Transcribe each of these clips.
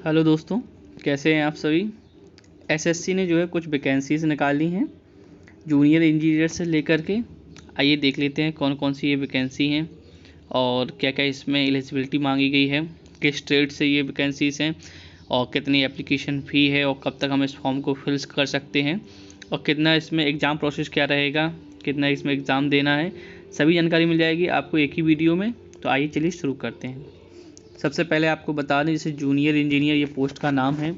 Hello दोस्तों, कैसे हैं आप सभी। एसएससी ने जो है कुछ वैकेंसीज़ निकाली हैं जूनियर इंजीनियर से लेकर के। आइए देख लेते हैं कौन कौन सी ये वैकेंसी हैं और क्या क्या इसमें एलिजिबिलिटी मांगी गई है, किस ट्रेड से ये वैकेंसीज़ हैं और कितनी एप्लीकेशन फ़ी है और कब तक हम इस फॉर्म को फिल कर सकते हैं और कितना इसमें एग्ज़ाम प्रोसेस क्या रहेगा, कितना इसमें एग्ज़ाम देना है। सभी जानकारी मिल जाएगी आपको एक ही वीडियो में। तो आइए चलिए शुरू करते हैं। सबसे पहले आपको बता दें, जैसे जूनियर इंजीनियर ये पोस्ट का नाम है।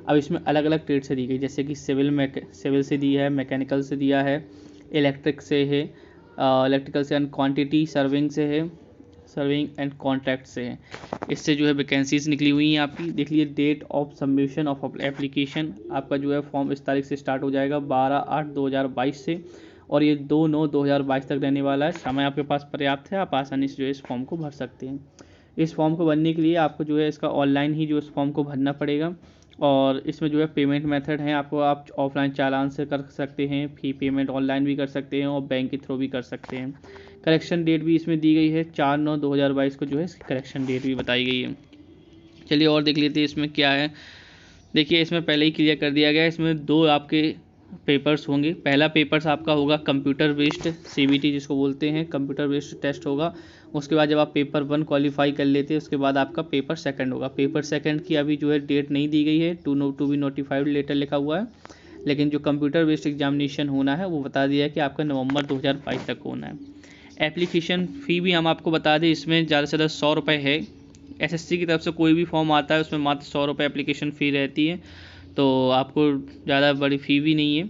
अब इसमें अलग अलग ट्रेड से दी गई, जैसे कि सिविल से दी है, मैकेनिकल से दिया है, इलेक्ट्रिक से है, इलेक्ट्रिकल से एंड क्वांटिटी सर्विंग से है, सर्विंग एंड कॉन्ट्रैक्ट से है। इससे जो है वैकेंसीज निकली हुई हैं आपकी। देख लीजिए, date of submission of application आपका जो है फॉर्म इस तारीख से स्टार्ट हो जाएगा 12/8/2022 से और ये 2/9/2022 तक रहने वाला है। समय आपके पास पर्याप्त है, आप आसानी से जो है इस फॉर्म को भर सकते हैं। इस फॉर्म को भरने के लिए आपको जो है इसका ऑनलाइन ही जो इस फॉर्म को भरना पड़ेगा और इसमें जो है पेमेंट मेथड है आपको, आप ऑफलाइन चालान से कर सकते हैं, फ़ी पेमेंट ऑनलाइन भी कर सकते हैं और बैंक के थ्रू भी कर सकते हैं। करेक्शन डेट भी इसमें दी गई है, 4/9/2022 को जो है इसकी करेक्शन डेट भी बताई गई है। चलिए और देख लेते हैं इसमें क्या है। देखिए, इसमें पहले ही क्लियर कर दिया गया है, इसमें दो आपके पेपर्स होंगे। पहला पेपर्स आपका होगा कंप्यूटर बेस्ड सीबीटी जिसको बोलते हैं, कंप्यूटर बेस्ड टेस्ट होगा। उसके बाद जब आप पेपर 1 क्वालिफाई कर लेते हैं उसके बाद आपका पेपर सेकंड होगा। पेपर सेकंड की अभी जो है डेट नहीं दी गई है, टू बी नोटिफाइड लेटर लिखा हुआ है, लेकिन जो कंप्यूटर बेस्ड एग्जामिनेशन होना है वो बता दिया है कि आपका नवंबर 2022 तक होना है। एप्लीकेशन फ़ी भी हम आपको बता दें, इसमें ज़्यादा से ज़्यादा 100 रुपये है। एसएससी की तरफ से कोई भी फॉर्म आता है उसमें मात्र 100 रुपये एप्लीकेशन फ़ी रहती है, तो आपको ज़्यादा बड़ी फ़ी भी नहीं है।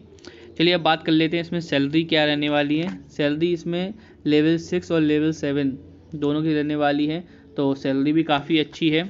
चलिए अब बात कर लेते हैं इसमें सैलरी क्या रहने वाली है। सैलरी इसमें लेवल 6 और लेवल 7 दोनों की रहने वाली है, तो सैलरी भी काफ़ी अच्छी है।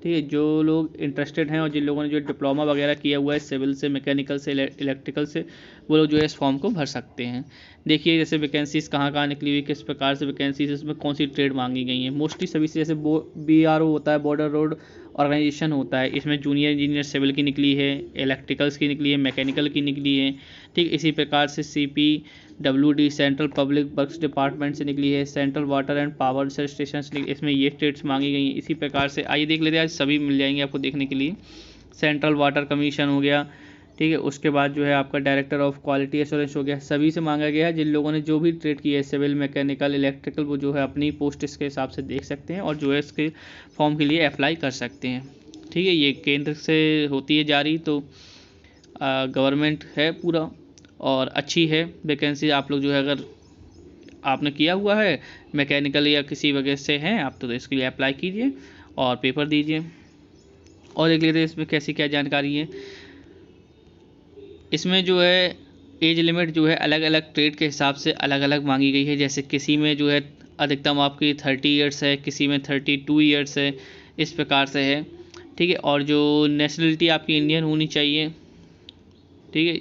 ठीक है, जो लोग इंटरेस्टेड हैं और जिन लोगों ने जो डिप्लोमा वगैरह किया हुआ है सिविल से, मैकेनिकल से, इलेक्ट्रिकल से, वो लोग जो है इस फॉर्म को भर सकते हैं। देखिए जैसे वैकेंसीज़ कहाँ कहाँ निकली हुई, किस प्रकार से वैकेंसीज, इसमें कौन सी ट्रेड मांगी गई हैं। मोस्टली सभी से, जैसे BRO होता है, बॉर्डर रोड ऑर्गेनाइजेशन होता है, इसमें जूनियर इंजीनियर सिविल की निकली है, इलेक्ट्रिकल्स की निकली है, मैकेनिकल की निकली है। ठीक इसी प्रकार से CPWD central public works department से निकली है, central water and power station से, इसमें ये ट्रेड्स मांगी गई हैं। इसी प्रकार से आइए देख लेते हैं, आज सभी मिल जाएंगे आपको देखने के लिए। सेंट्रल वाटर कमीशन हो गया, ठीक है, उसके बाद जो है आपका डायरेक्टर ऑफ क्वालिटी एश्योरेंस हो गया। सभी से मांगा गया है, जिन लोगों ने जो भी ट्रेड की है सिविल, मैकेनिकल, इलेक्ट्रिकल, वो जो है अपनी पोस्ट इसके हिसाब से देख सकते हैं और जो है इसके फॉर्म के लिए अप्लाई कर सकते हैं। ठीक है, ये केंद्र से होती है जारी, तो गवर्नमेंट है पूरा और अच्छी है वैकेंसी। आप लोग जो है अगर आपने किया हुआ है मैकेनिकल या किसी वजह से हैं आप, तो इसके लिए अप्लाई कीजिए और पेपर दीजिए। और देख लेते हैं इसमें कैसी क्या जानकारी है। इसमें जो है एज लिमिट जो है अलग अलग ट्रेड के हिसाब से अलग अलग मांगी गई है। जैसे किसी में जो है अधिकतम आपकी 30 ईयर्स है, किसी में 32 ईयर्स है, इस प्रकार से है। ठीक है, और जो नेशनलिटी आपकी इंडियन होनी चाहिए। ठीक है,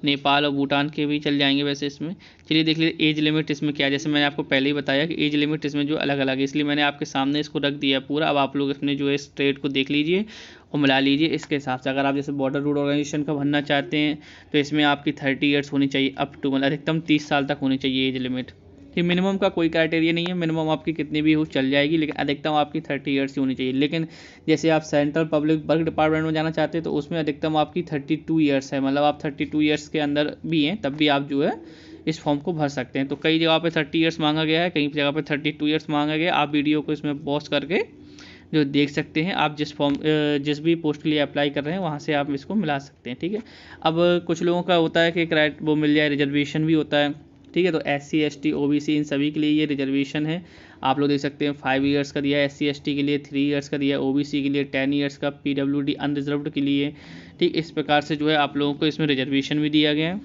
नेपाल और भूटान के भी चल जाएंगे वैसे इसमें। चलिए देख लीजिए एज लिमिट इसमें क्या है। जैसे मैंने आपको पहले ही बताया कि एज लिमिट इसमें जो अलग अलग है, इसलिए मैंने आपके सामने इसको रख दिया पूरा। अब आप लोग इसमें जो है इस ट्रेड को देख लीजिए और मिला लीजिए इसके हिसाब से। अगर आप जैसे बॉर्डर रोड ऑर्गेनाइजेशन का भरना चाहते हैं तो इसमें आपकी 30 ईयर्स होनी चाहिए, अप टू मतलब अधिकतम 30 साल तक होनी चाहिए एज लिमिट। कि मिनिमम का कोई क्राइटेरिया नहीं है, मिनिमम आपकी कितनी भी हो चल जाएगी, लेकिन अधिकतम आपकी 30 ईयर्स ही होनी चाहिए। लेकिन जैसे आप सेंट्रल पब्लिक वर्क डिपार्टमेंट में जाना चाहते हैं तो उसमें अधिकतम आपकी 32 ईयर्स है, मतलब आप 32 ईयर्स के अंदर भी हैं तब भी आप जो है इस फॉर्म को भर सकते हैं। तो कई जगह पे 30 ईयर्स मांगा गया है, कई जगह पे 32 ईयर्स मांगा गया। आप वीडियो को इसमें पॉज करके जो देख सकते हैं, आप जिस भी पोस्ट के लिए अप्लाई कर रहे हैं वहाँ से आप इसको मिला सकते हैं। ठीक है, अब कुछ लोगों का होता है कि वो मिल जाए, रिजर्वेशन भी होता है। ठीक है, तो SC ST OBC इन सभी के लिए ये रिजर्वेशन है। आप लोग देख सकते हैं 5 ईयर्स का दिया है SC ST के लिए, 3 ईयर्स का दिया है OBC के लिए, 10 ईयर्स का PWD अनरिजर्व्ड के लिए। ठीक, इस प्रकार से जो है आप लोगों को इसमें रिजर्वेशन भी दिया गया है।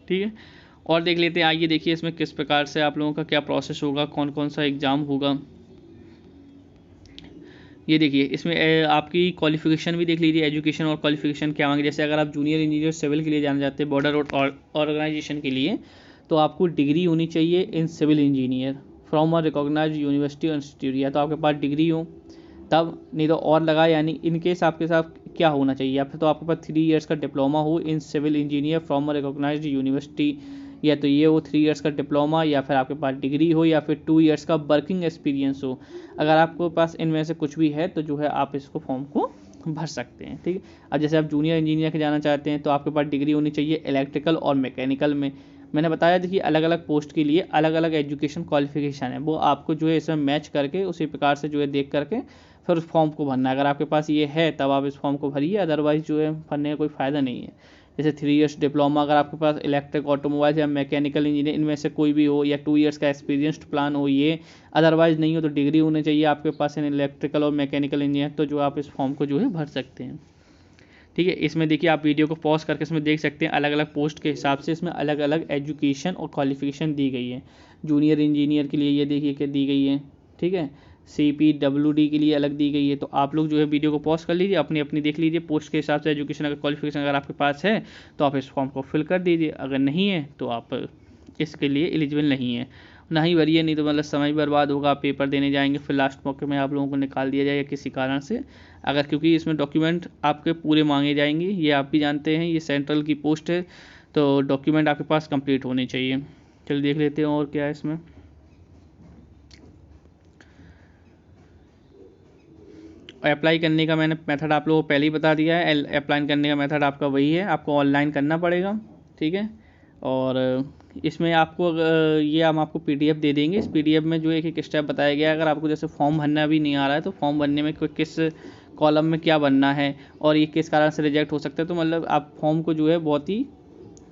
ठीक है, और देख लेते हैं, आइए देखिए इसमें किस प्रकार से आप लोगों का क्या प्रोसेस होगा, कौन कौन सा एग्ज़ाम होगा। ये देखिए इसमें आपकी क्वालिफिकेशन भी देख लीजिए, एजुकेशन और क्वालिफिकेशन क्या मांगे। जैसे अगर आप जूनियर इंजीनियर सिविल के लिए जाना चाहते हैं, बॉर्डर रोड ऑर्गेनाइजेशन के लिए, तो आपको डिग्री होनी चाहिए in civil engineer from a recognised university और इंस्टीट्यूट, या तो आपके पास डिग्री हो तब, नहीं तो और लगा, यानी इन केस आपके साथ क्या होना चाहिए, या फिर तो आपके पास 3 ईयर्स का डिप्लोमा हो in civil engineer from a recognised university, या तो ये हो 3 ईयर्स का डिप्लोमा, या फिर आपके पास डिग्री हो, या फिर 2 ईयर्स का वर्किंग एक्सपीरियंस हो। अगर आपके पास इनमें से कुछ भी है तो जो है आप इसको फॉर्म को भर सकते हैं। ठीक है, अब जैसे आप जूनियर इंजीनियर के जाना चाहते हैं तो आपके पास डिग्री होनी चाहिए इलेक्ट्रिकल और मैकेनिकल में। मैंने बताया था कि अलग अलग पोस्ट के लिए अलग अलग एजुकेशन क्वालिफिकेशन है, वो आपको जो है इसमें मैच करके उसी प्रकार से जो है देख करके फिर उस फॉर्म को भरना है। अगर आपके पास ये है तब आप इस फॉर्म को भरिए, अदरवाइज जो है भरने का कोई फ़ायदा नहीं है। जैसे 3 इयर्स डिप्लोमा अगर आपके पास इलेक्ट्रिक, ऑटोमोबाइल या मैकेनिकल इंजीनियर इनमें से कोई भी हो, या 2 इयर्स का एक्सपीरियंस्ड प्लान हो ये, अदरवाइज नहीं हो तो डिग्री होनी चाहिए आपके पास इन इलेक्ट्रिकल और मैकेनिकल इंजीनियर, तो जो आप इस फॉर्म को जो है भर सकते हैं। ठीक है, इसमें देखिए आप वीडियो को पॉज करके इसमें देख सकते हैं अलग अलग पोस्ट के हिसाब से इसमें अलग अलग एजुकेशन और क्वालिफिकेशन दी गई है। जूनियर इंजीनियर के लिए ये देखिए कि दी गई है। ठीक है, CPWD के लिए अलग दी गई है। तो आप लोग जो है वीडियो को पॉज कर लीजिए, अपनी अपनी देख लीजिए पोस्ट के हिसाब से एजुकेशन अगर क्वालिफिकेशन अगर आपके पास है तो आप इस फॉर्म को फिल कर दीजिए, अगर नहीं है तो आप इसके लिए एलिजिबल नहीं है, ना ही भरिए, नहीं तो मतलब समय बर्बाद होगा, आप पेपर देने जाएंगे फिर लास्ट मौके में आप लोगों को निकाल दिया जाएगा किसी कारण से, अगर क्योंकि इसमें डॉक्यूमेंट आपके पूरे मांगे जाएंगे, ये आप भी जानते हैं, ये सेंट्रल की पोस्ट है तो डॉक्यूमेंट आपके पास कंप्लीट होने चाहिए। चलिए देख लेते हैं और क्या है इसमें। अप्लाई करने का मैंने मेथड आप लोगों को पहले ही बता दिया है। अप्लाई करने का मेथड आपका वही है, आपको ऑनलाइन करना पड़ेगा। ठीक है, और इसमें आपको ये हम आपको PDF दे देंगे, इस PDF में जो एक एक स्टेप बताया गया है। अगर आपको जैसे फॉर्म भरना भी नहीं आ रहा है तो फॉर्म भरने में किस कॉलम में क्या बनना है और ये किस कारण से रिजेक्ट हो सकता है, तो मतलब आप फॉर्म को जो है बहुत ही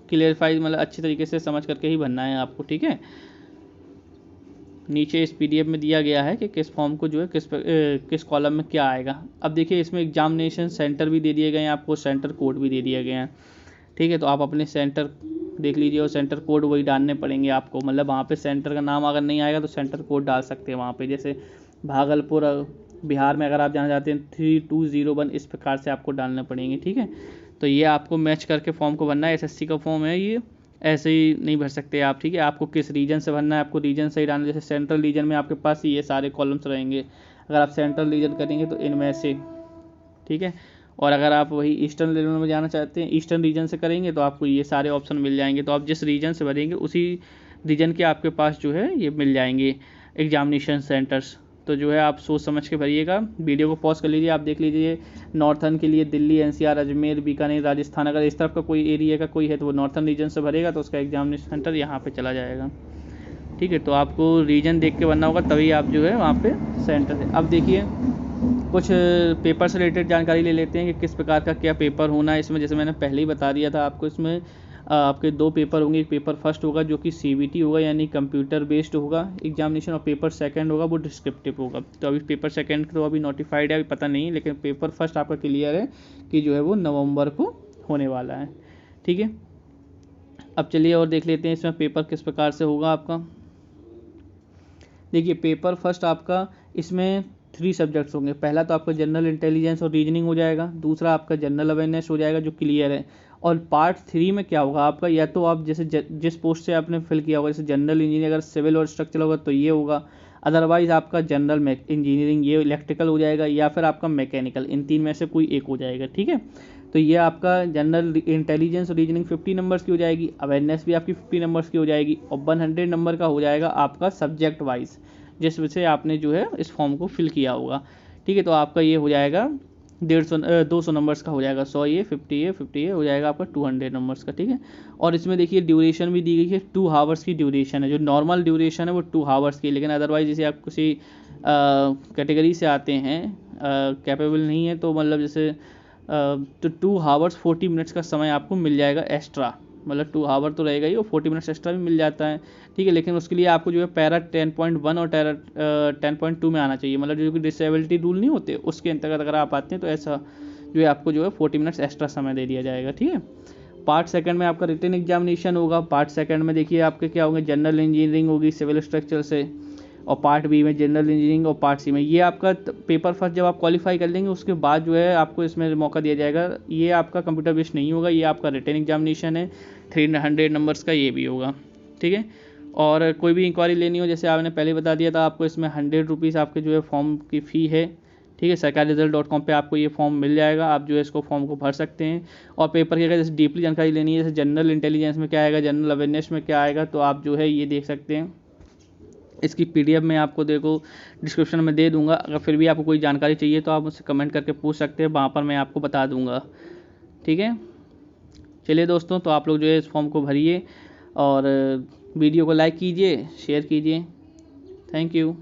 क्लियरफाई मतलब अच्छी तरीके से समझ करके ही भरना है आपको। ठीक है, नीचे इस PDF में दिया गया है कि किस फॉर्म को जो है किस कॉलम में क्या आएगा। अब देखिए इसमें एग्जामिनेशन सेंटर भी दे दिए गए हैं, आपको सेंटर कोड भी दे दिया गया है। ठीक है, तो आप अपने सेंटर देख लीजिए और सेंटर कोड वही डालने पड़ेंगे आपको, मतलब वहाँ पे सेंटर का नाम अगर नहीं आएगा तो सेंटर कोड डाल सकते हैं वहाँ पे। जैसे भागलपुर बिहार में अगर आप जाना चाहते हैं 3201 इस प्रकार से आपको डालने पड़ेंगे। ठीक है, तो ये आपको मैच करके फॉर्म को भरना है। SSC का फॉर्म है ये, ऐसे ही नहीं भर सकते आप। ठीक है, आपको किस रीजन से भरना है, आपको रीजन सही डालना है। जैसे सेंट्रल रीजन में आपके पास ये सारे कॉलम्स रहेंगे, अगर आप सेंट्रल रीजन करेंगे तो इनमें से। ठीक है, और अगर आप वही ईस्टर्न रीजन में जाना चाहते हैं, ईस्टर्न रीजन से करेंगे तो आपको ये सारे ऑप्शन मिल जाएंगे। तो आप जिस रीजन से भरेंगे उसी रीजन के आपके पास जो है ये मिल जाएंगे एग्जामिनेशन सेंटर्स। तो जो है आप सोच समझ के भरिएगा। वीडियो को पॉज कर लीजिए, आप देख लीजिए नॉर्थर्न के लिए दिल्ली, NCR, अजमेर, बीकानेर, राजस्थान, अगर इस तरफ का कोई एरिया का कोई है तो वो नॉर्थर्न रीजन से भरेगा तो उसका एग्जामिनेशन सेंटर यहाँ पे चला जाएगा। ठीक है, तो आपको रीजन देख के बनना होगा तभी आप जो है वहाँ पे सेंटर है। अब देखिए कुछ पेपर से रिलेटेड जानकारी ले लेते हैं कि किस प्रकार का क्या पेपर होना है इसमें। जैसे मैंने पहले ही बता दिया था आपको, इसमें आपके 2 पेपर होंगे। एक पेपर फर्स्ट होगा जो कि CBT होगा यानी कंप्यूटर बेस्ड होगा एग्जामिनेशन, और पेपर सेकंड होगा वो डिस्क्रिप्टिव होगा। तो अभी पेपर सेकंड तो अभी नोटिफाइड है, अभी पता नहीं, लेकिन पेपर फर्स्ट आपका क्लियर है कि जो है वो नवंबर को होने वाला है। ठीक है, अब चलिए और देख लेते हैं इसमें पेपर किस प्रकार से होगा आपका। देखिए पेपर फर्स्ट आपका इसमें 3 सब्जेक्ट्स होंगे। पहला तो आपका जनरल इंटेलिजेंस और रीजनिंग हो जाएगा, दूसरा आपका जनरल अवेयरनेस हो जाएगा जो क्लियर है, और पार्ट 3 में क्या होगा आपका, या तो आप जैसे जिस पोस्ट से आपने फिल किया होगा, जैसे जनरल इंजीनियर अगर सिविल और स्ट्रक्चरल होगा तो ये होगा, अदरवाइज आपका जनरल इंजीनियरिंग ये इलेक्ट्रिकल हो जाएगा, या फिर आपका मैकेनिकल, इन 3 में से कोई एक हो जाएगा। ठीक है, तो ये आपका जनरल इंटेलिजेंस और रीजनिंग 50 नंबर्स की हो जाएगी, अवेयरनेस भी आपकी 50 नंबर्स की हो जाएगी, और 100 नंबर का हो जाएगा आपका सब्जेक्ट वाइज जिस वजह से आपने जो है इस फॉर्म को फिल किया होगा। ठीक है, तो आपका ये हो जाएगा 200 नंबर्स का हो जाएगा, 100 ये 50 ये हो जाएगा आपका 200 नंबर्स का। ठीक है, और इसमें देखिए ड्यूरेशन भी दी गई है, 2 आवर्स की ड्यूरेशन है। जो नॉर्मल ड्यूरेशन है वो 2 आवर्स की, लेकिन अदरवाइज जैसे आप किसी कैटेगरी से आते हैं कैपेबल नहीं है तो मतलब जैसे तो 2 आवर्स 40 मिनट्स का समय आपको मिल जाएगा एक्स्ट्रा, मतलब 2 आवर तो रहेगा ही और 40 मिनट्स एक्स्ट्रा भी मिल जाता है। ठीक है, लेकिन उसके लिए आपको जो है पैरा 10.1 और 10.2 में आना चाहिए, मतलब जो कि डिसेबिलिटी रूल नहीं होते उसके अंतर्गत अगर आप आते हैं तो ऐसा जो है आपको जो है 40 मिनट्स एक्स्ट्रा समय दे दिया जाएगा। ठीक है, पार्ट सेकंड में आपका रिटन एग्जामिनेशन होगा। पार्ट सेकंड में देखिए आपके क्या होंगे, जनरल इंजीनियरिंग होगी सिविल स्ट्रक्चर से, और पार्ट बी में जनरल इंजीनियरिंग, और पार्ट सी में ये आपका पेपर फर्स्ट जब आप क्वालिफाई कर लेंगे उसके बाद जो है आपको इसमें मौका दिया जाएगा। ये आपका कंप्यूटर बेस्ड नहीं होगा, ये आपका रिटन एग्जामिनेशन है 300 नंबर्स का, ये भी होगा। ठीक है, और कोई भी इंक्वायरी लेनी हो जैसे आपने पहले बता दिया था आपको, इसमें 100 रुपीज़ आपके जो है फॉर्म की फ़ी है। ठीक है, sarkarresult.com पे आपको ये फॉर्म मिल जाएगा, आप जो है इसको फॉर्म को भर सकते हैं। और पेपर की अगर जैसे डीपली जानकारी लेनी है, जैसे जनरल इंटेलिजेंस में क्या आएगा, जनरल अवेयरनेस में क्या आएगा, तो आप जो है ये देख सकते हैं इसकी PDF मैं आपको देखो डिस्क्रिप्शन में दे दूंगा। अगर फिर भी आपको कोई जानकारी चाहिए तो आप मुझसे कमेंट करके पूछ सकते हैं, वहाँ पर मैं आपको बता दूंगा। ठीक है, चलिए दोस्तों, तो आप लोग जो है इस फॉर्म को भरिए और वीडियो को लाइक कीजिए, शेयर कीजिए। Thank you.